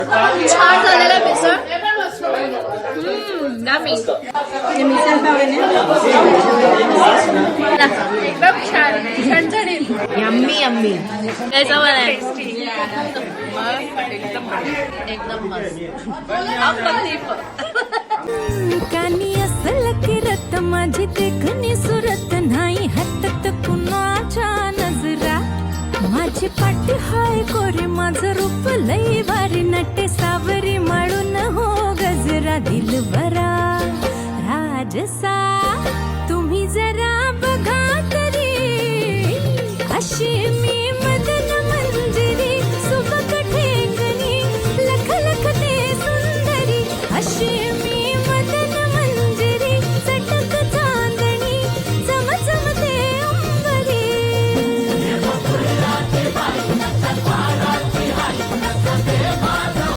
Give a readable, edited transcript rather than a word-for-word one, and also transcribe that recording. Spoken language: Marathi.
छान झालेला मिसळ. एकदम छान छणछणीत. Yummy yummy. त्याचं आहे एकदम मस्त. कानी असल किरत माझी देखणी सुरत नाही हातात कुणाच्या नजरा माझी पाठी हाय कोरी माझं रूप लई भारी नट